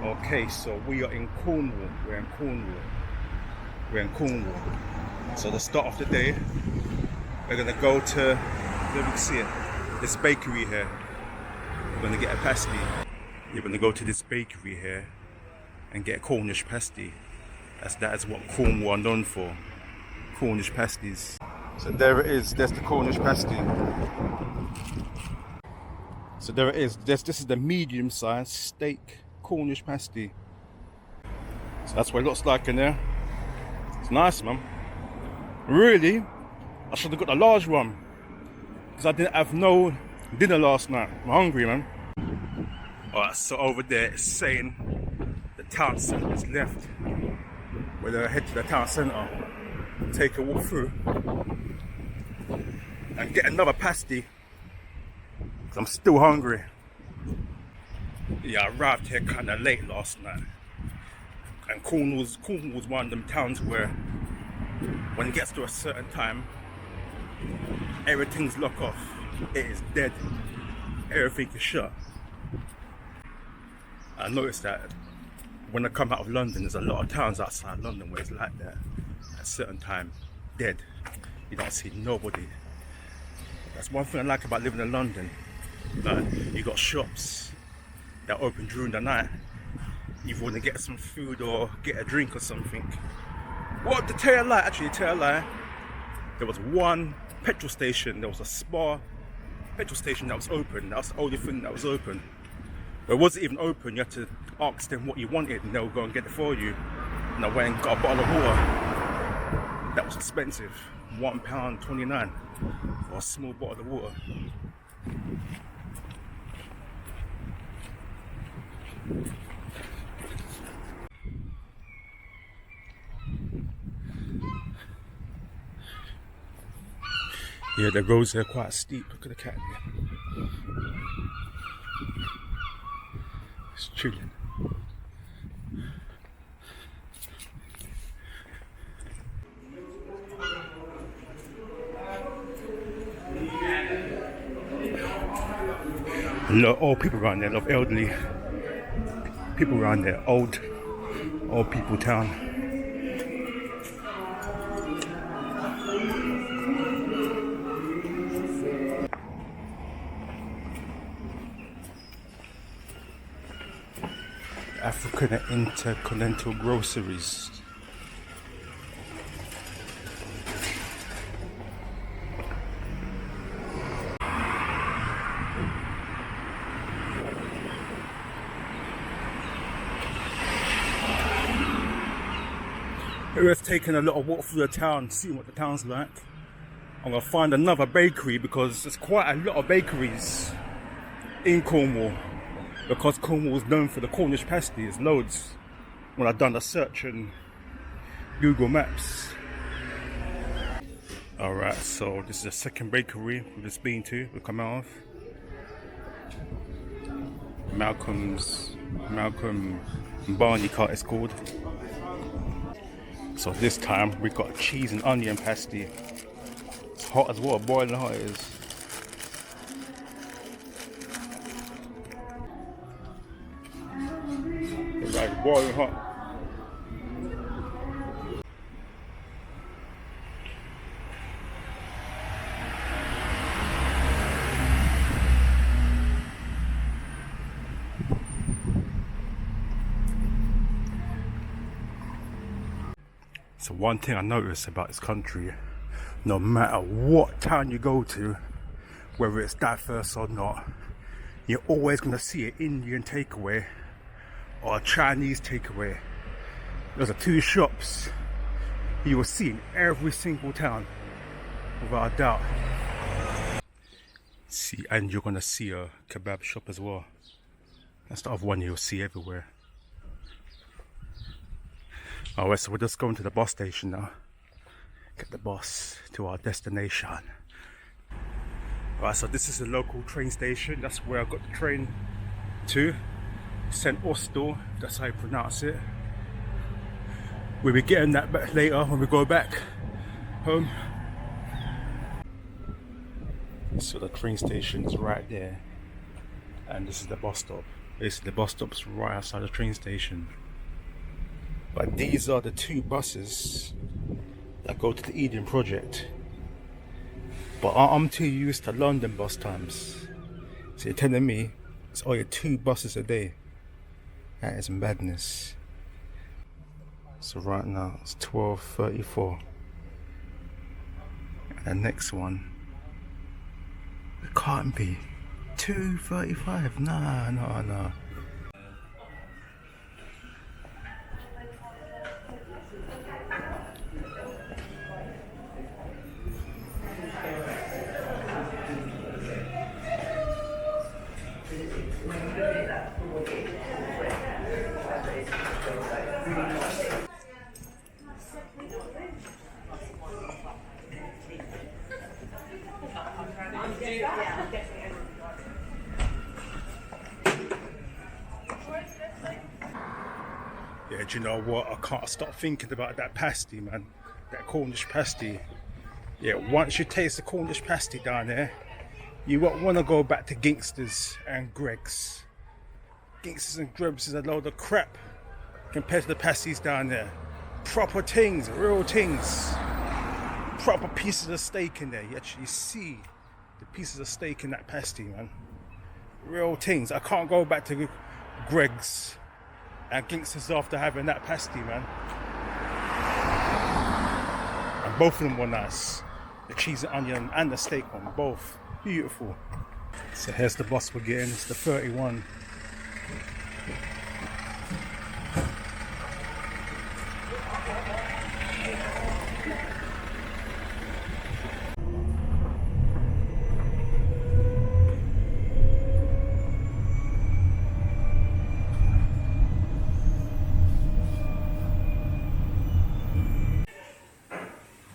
Okay, so we are in Cornwall. We're in Cornwall. So the start of the day, we're gonna go to, let me see it, this bakery here. We're gonna get a pasty. You're gonna go to this bakery here and get a Cornish pasty. That is what Cornwall are known for. Cornish pasties. So there it is, there's the Cornish pasty. So there it is, this is the medium-sized steak Cornish pasty. So that's what it looks like in there. It's nice, man. Really, I should have got the large one because I didn't have no dinner last night. I'm hungry, man. Alright, so over there it's saying the town centre is left. We're gonna head to the town centre, take a walk through and get another pasty because I'm still hungry. Yeah, I arrived here kind of late last night, and Cornwall's one of them towns where when it gets to a certain time, everything's locked off. It is dead. Everything is shut. I noticed that when I come out of London, there's a lot of towns outside London where it's like that. At a certain time, dead. You don't see nobody. That's one thing I like about living in London. Like, you got shops that open during the night. You want to get some food or get a drink or something. What, to tell you a lie, actually to tell you a lie, there was one petrol station, there was a Spa petrol station that was open. That was the only thing that was open. But it wasn't even open, you had to ask them what you wanted and they'll go and get it for you. And I went and got a bottle of water. That was expensive, £1.29 for a small bottle of water. Yeah, the roads are quite steep. Look at the cat there. It's chilling. A lot of old people around there, a lot of elderly people around there, old people town. African and intercontinental groceries. It was taking a little walk through the town, seeing what the town's like. I'm gonna find another bakery because there's quite a lot of bakeries in Cornwall. Because Cornwall is known for the Cornish pasties, loads. When I've done a search on Google Maps. Alright, so this is the second bakery we've just been to, we've come out of. Malcolm Barney Cart it's called. So this time we got a cheese and onion pasty. It's hot as well, boiling hot it is. It's like boiling hot. So one thing I noticed about this country, no matter what town you go to, whether it's diverse or not, you're always going to see an Indian takeaway or a Chinese takeaway. Those are two shops you will see in every single town, without a doubt. See, and you're going to see a kebab shop as well. That's the other one you'll see everywhere. Alright, so we're just going to the bus station now. Get the bus to our destination. Alright, so this is the local train station. That's where I got the train to. St Austell, that's how you pronounce it. We'll be getting that back later when we go back home. So the train station is right there. And this is the bus stop. Basically, the bus stop's right outside the train station. But these are the two buses that go to the Eden project. But I'm too used to London bus times. So you're telling me it's only 2 buses a day? That is madness. So right now it's 12:34. And the next one, it can't be 2:35. Nah. Yeah, do you know what? I can't stop thinking about that pasty, man. That Cornish pasty. Yeah, once you taste the Cornish pasty down there, you won't want to go back to Gangsters and Greg's. Gangsters and Greg's is a load of crap compared to the pasties down there. Proper things, real things. Proper pieces of steak in there. You actually see the pieces of steak in that pasty, man. Real things. I can't go back to Greg's and Gangsters after having that pasty, man. And both of them were nice. The cheese and onion and the steak one, both beautiful. So here's the bus we're getting. It's the 31.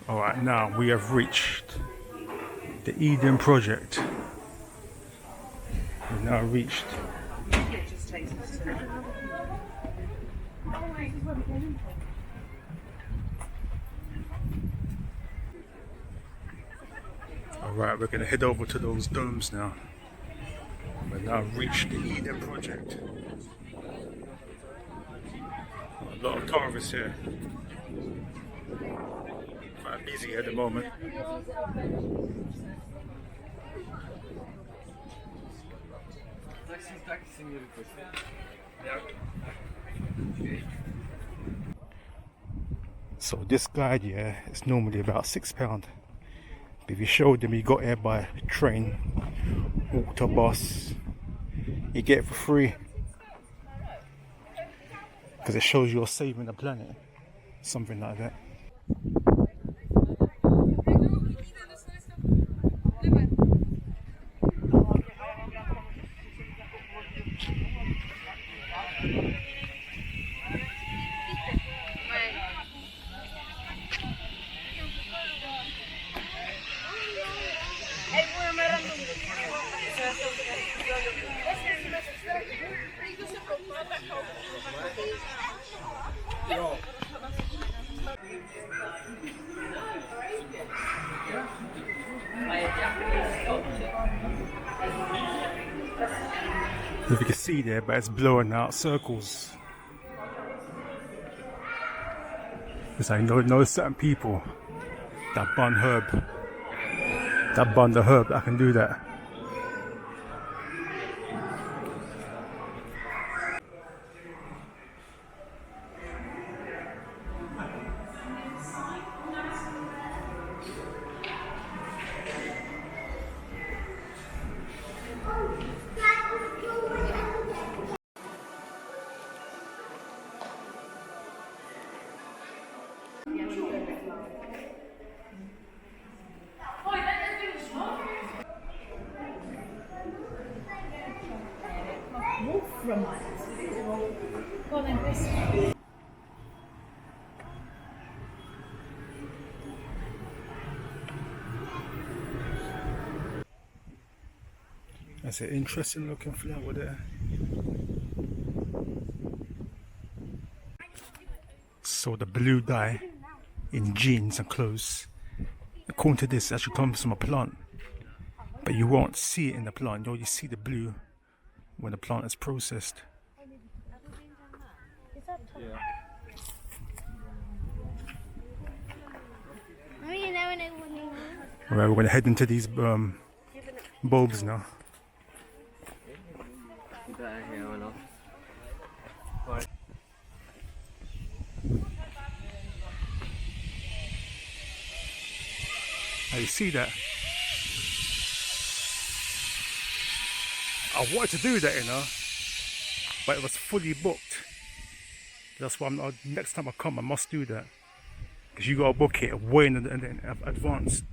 Alright, now we have reached the Eden project. We've now reached Alright, we're going to head over to those domes now. We've now reached the Eden project. A lot of tourists here. Quite busy at the moment. So this guide here is normally about £6. But if you showed them you got here by train, walk to a bus, you get it for free. Because it shows you're saving the planet. Something like that. If you can see there, but it's blowing out circles. Because I know certain people that burn the herb that can do that. That's an interesting looking flower there. So the blue dye in jeans and clothes, according to this, actually comes from a plant. But you won't see it in the plant, you only see the blue when the plant is processed. Is that top? Yeah. Alright, we're gonna head into these bulbs now. Now you see that? I wanted to do that, you know, but it was fully booked. That's why next time I come, I must do that. Because you gotta book it way in advance.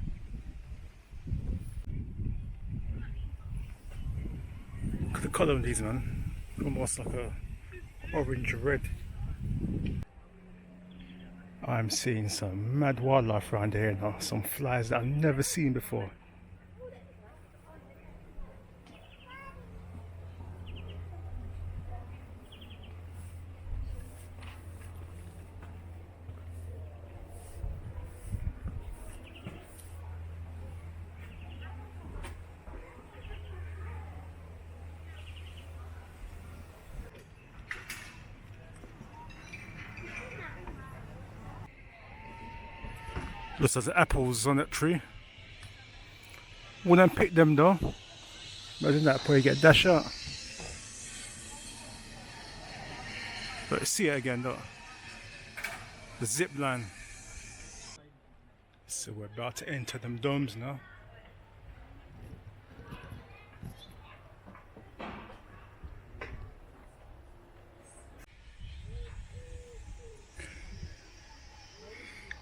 Look at the colour of these, man. Almost like a orange red. I'm seeing some mad wildlife around here now. Some flies that I've never seen before. Looks like there's apples on that tree. Wouldn't pick them though. Imagine that, probably get dashed out. But see it again though. The zip line. So we're about to enter them domes now.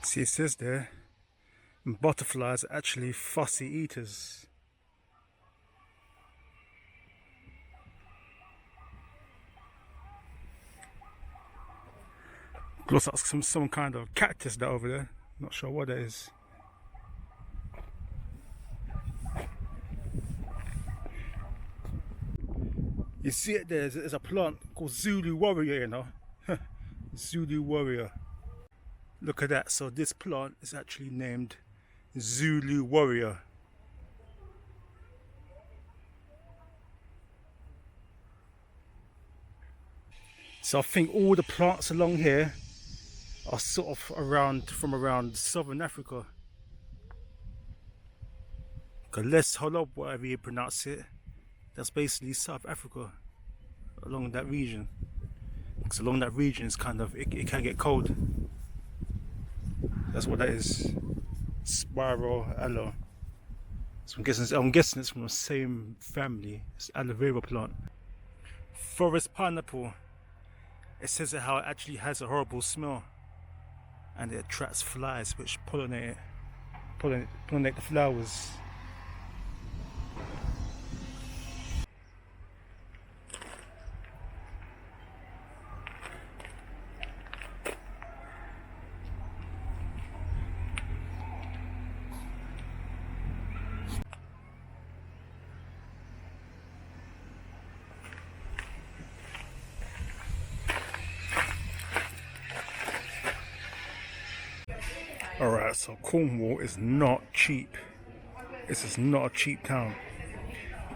See, it says there, butterflies are actually fussy eaters. Looks like some kind of cactus that over there. Not sure what that is. You see it there, there's a plant called Zulu Warrior, you know. Zulu Warrior. Look at that, so this plant is actually named Zulu Warrior. So I think all the plants along here are sort of from around southern Africa. Les Holob, whatever you pronounce it, that's basically South Africa, along that region. Because along that region it's kind of, it can get cold. That's what that is. Spiral aloe. So I'm guessing it's from the same family. It's aloe vera plant. Forest pineapple. It says how it actually has a horrible smell, and it attracts flies which pollinate the flowers. Alright, so Cornwall is not cheap. This is not a cheap town.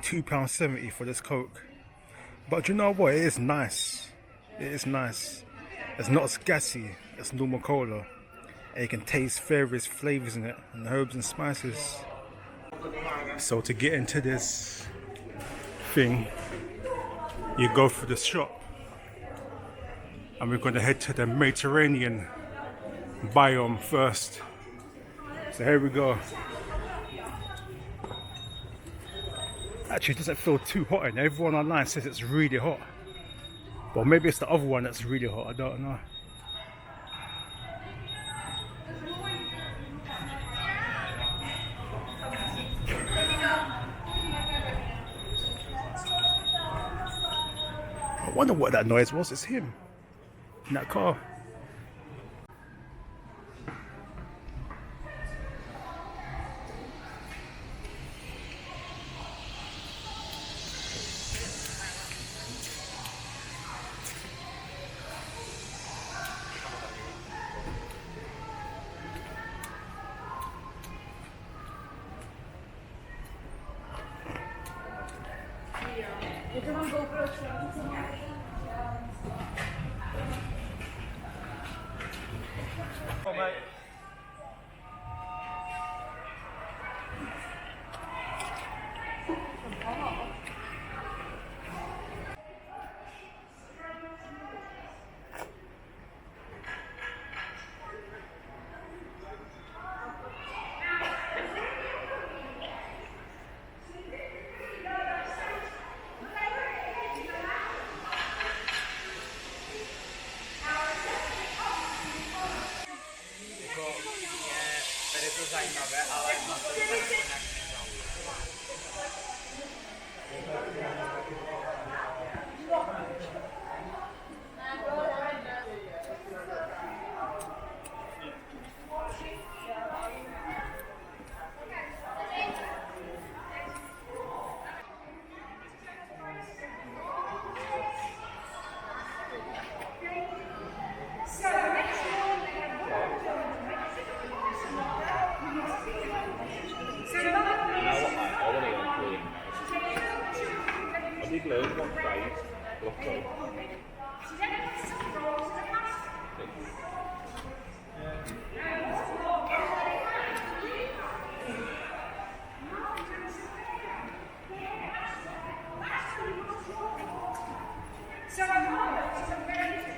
£2.70 for this Coke. But you know what? It is nice. It is nice. It's not as gassy as normal cola. And you can taste various flavours in it, and herbs and spices. So to get into this thing, you go through the shop. And we're going to head to the Mediterranean biome first. So here we go. Actually, it doesn't feel too hot, and everyone online says it's really hot. Well, maybe it's the other one that's really hot, I don't know. I wonder what that noise was. It's him in that car.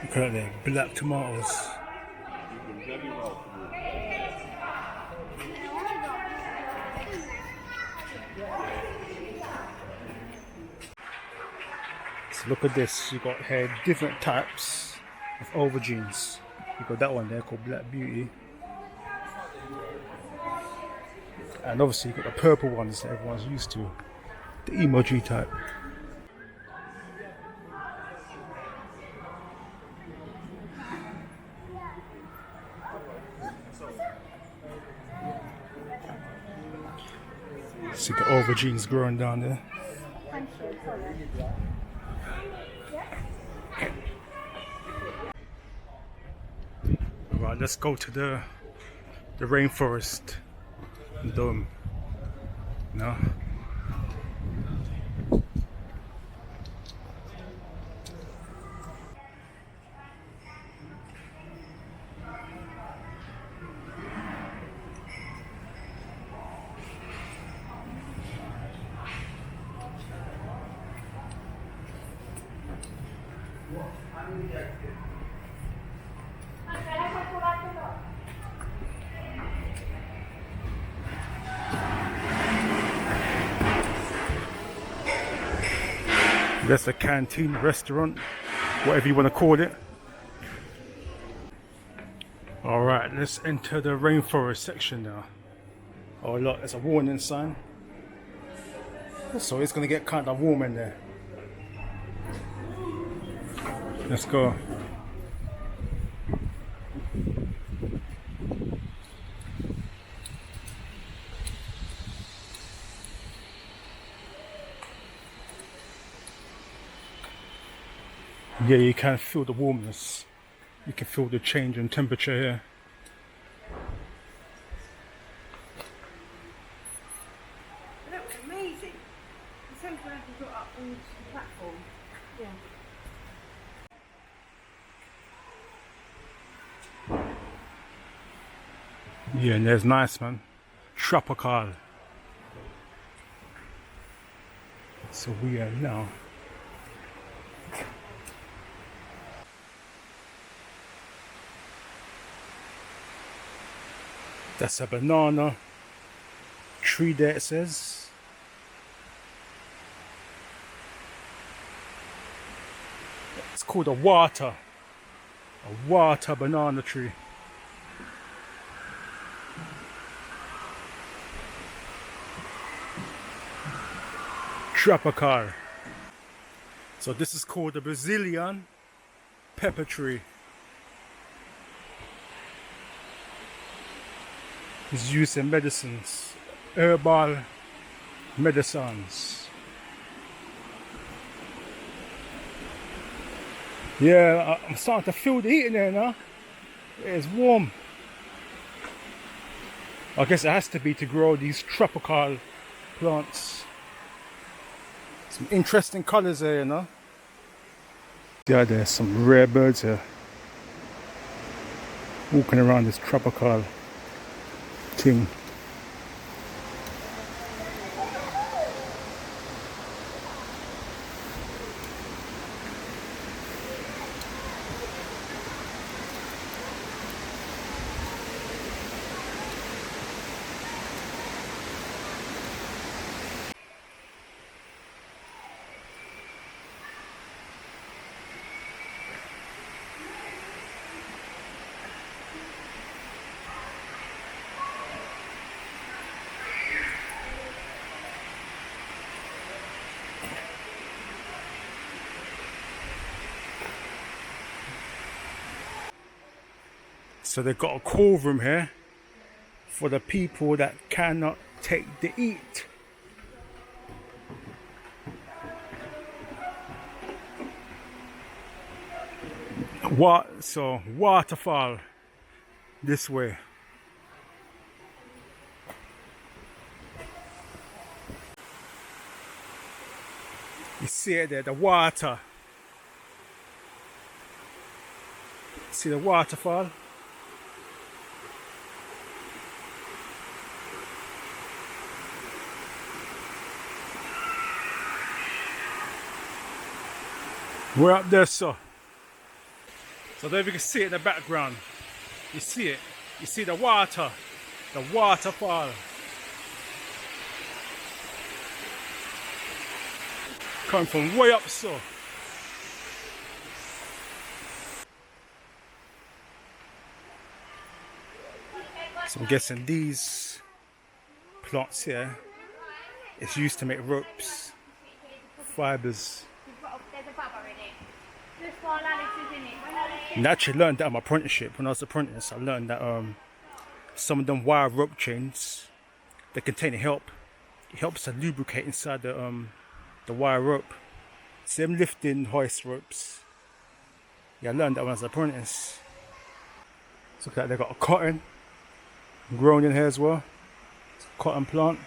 Look at that, black tomatoes. So look at this, you got here different types of aubergines. You got that one there called Black Beauty. And obviously you got the purple ones that everyone's used to. The emoji type. See the aubergines growing down there. Right, let's go to the rainforest dome. No. That's a canteen, restaurant, whatever you want to call it. Alright, let's enter the rainforest section now. Oh look, there's a warning sign. So it's going to get kind of warm in there. Let's go. Yeah, you can feel the warmness. You can feel the change in temperature here. That was amazing. It's so glad we got up onto the platform. Yeah. Yeah, and there's nice, man. Tropical. So we are now. That's a banana tree there, it says. It's called a water banana tree. Tropical. So this is called the Brazilian pepper tree. It's used in medicines, herbal medicines. Yeah, I'm starting to feel the heat in there now. It's warm. I guess it has to be to grow these tropical plants. Some interesting colours there, you know. Yeah, there's some rare birds here. Walking around this tropical thing. So they've got a cold room here for the people that cannot take the heat. So waterfall this way. You see it there, the water. See the waterfall? We're up there, so there you can see it in the background. You see it. You see the water, the waterfall. Coming from way up, so. So I'm guessing these plants here is used to make ropes, fibers. And I actually learned that in my apprenticeship. When I was an apprentice, I learned that some of them wire rope chains, they contain help. It helps to lubricate inside the wire rope. So them lifting hoist ropes. Yeah, I learned that when I was an apprentice. So look at that, they've got a cotton grown in here as well. It's a cotton plant.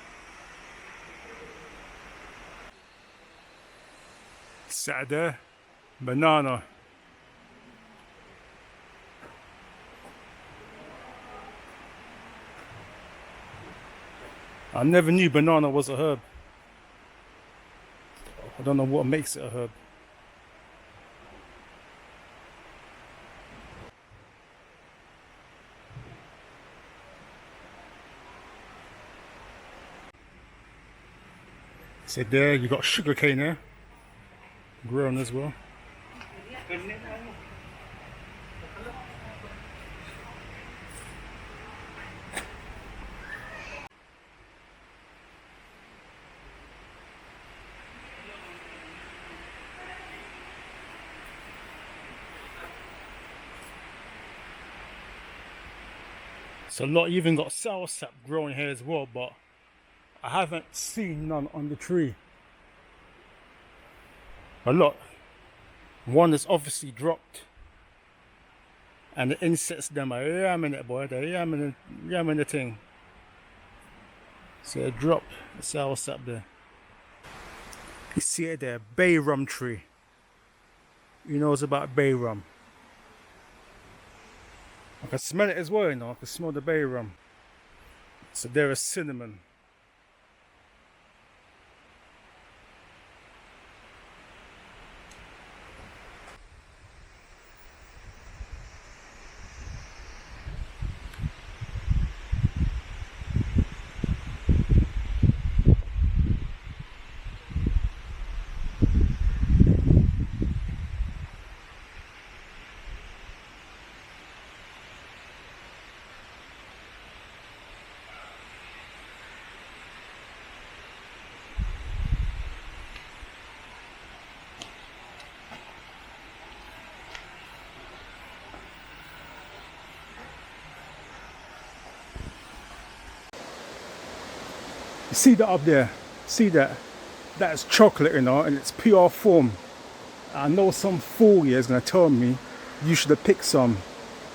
Sat there, banana. I never knew banana was a herb. I don't know what makes it a herb. So there you got sugarcane here, grown as well. So a lot even got soursop growing here as well, but I haven't seen none on the tree. A lot. One is obviously dropped. And the insects them are yamming it, boy. They're yamming the thing. So it dropped the soursop there. You see it there, bay rum tree. Who knows about bay rum? I can smell it as well, you know. I can smell the bay rum. So there is cinnamon. You see that up there? See that? That's chocolate, you know, and it's pure form. I know some fool here is going to tell me you should have picked some.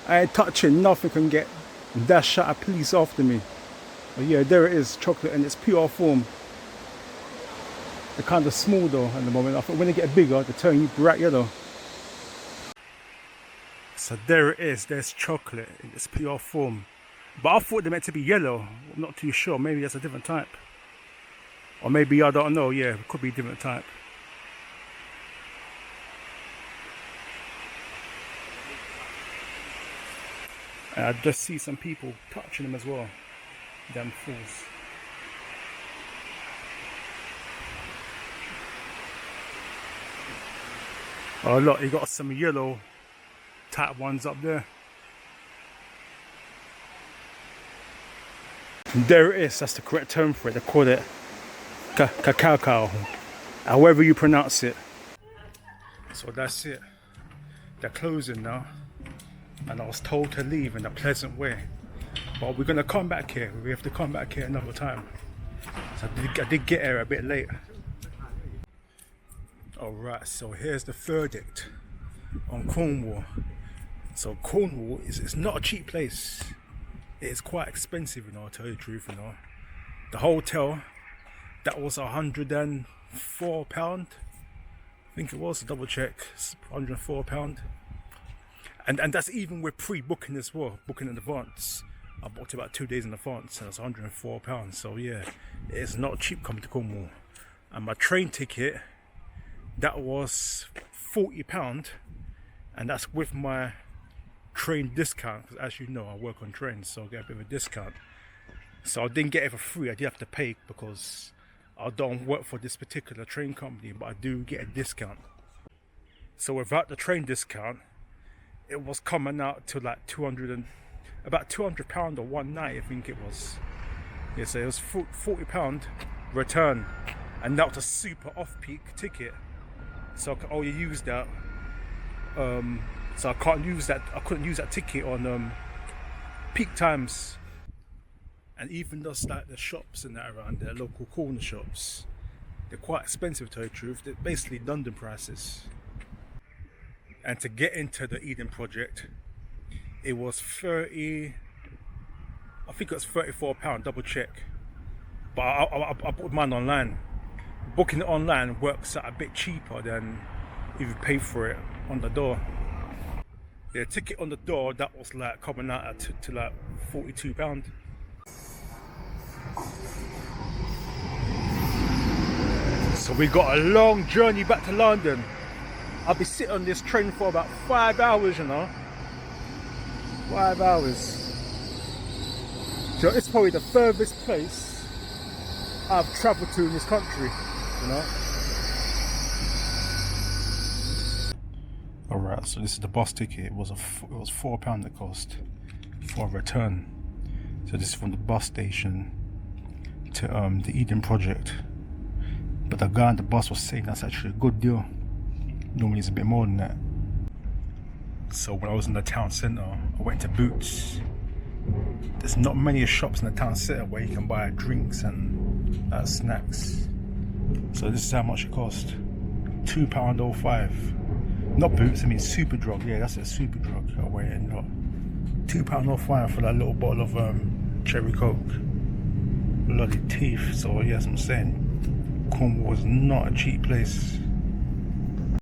I ain't touching nothing can get that shot of police after me. But yeah, there it is, chocolate, and it's pure form. They're kind of small though at the moment. I thought when they get bigger, they turn you bright yellow. So there it is, there's chocolate in its pure form. But I thought they meant to be yellow. I'm not too sure, maybe that's a different type. Or maybe, I don't know, yeah, it could be a different type. And I just see some people touching them as well. Damn fools. Oh look, you got some yellow type ones up there. And there it is, that's the correct term for it. They call it cacao, however you pronounce it. So that's it. They're closing now. And I was told to leave in a pleasant way. But we're gonna come back here. We have to come back here another time. So I did get here a bit late. Alright, so here's the verdict on Cornwall. So Cornwall is not a cheap place. It is quite expensive, you know, I'll tell you the truth, you know. The hotel, that was £104. I think it was, double check, £104. And that's even with pre-booking as well, booking in advance. I booked about 2 days in advance and it's £104. So yeah, it's not cheap coming to Cornwall. And my train ticket, that was £40, and that's with my train discount, because as you know I work on trains, so I get a bit of a discount. So I didn't get it for free, I did have to pay because I don't work for this particular train company, but I do get a discount. So without the train discount, it was coming out to like about £200 or one night, I think it was. Yeah, so it was £40 return, and that was a super off-peak ticket. So I could only use that. So I couldn't use that ticket on peak times. And even just like the shops and that around there, local corner shops, they're quite expensive, to tell you the truth. They're basically London prices. And to get into the Eden project, it was I think it was £34, double check. But I bought mine online. Booking it online works out a bit cheaper than if you pay for it on the door. The ticket on the door, that was like coming out to like £42. So we got a long journey back to London. I'll be sitting on this train for about 5 hours, you know. 5 hours. So it's probably the furthest place I've travelled to in this country, you know. Alright, so this is the bus ticket. It was £4 it cost for a return. So this is from the bus station to the Eden project. But the guy on the bus was saying that's actually a good deal. Normally it's a bit more than that. So when I was in the town centre, I went to Boots. There's not many shops in the town centre where you can buy drinks and snacks. So this is how much it cost. £2.05. Not Boots, I mean Superdrug. Yeah, that's a Superdrug. I went in, £2.05 for that little bottle of cherry coke. Bloody teeth. So yes, I'm saying Cornwall is not a cheap place.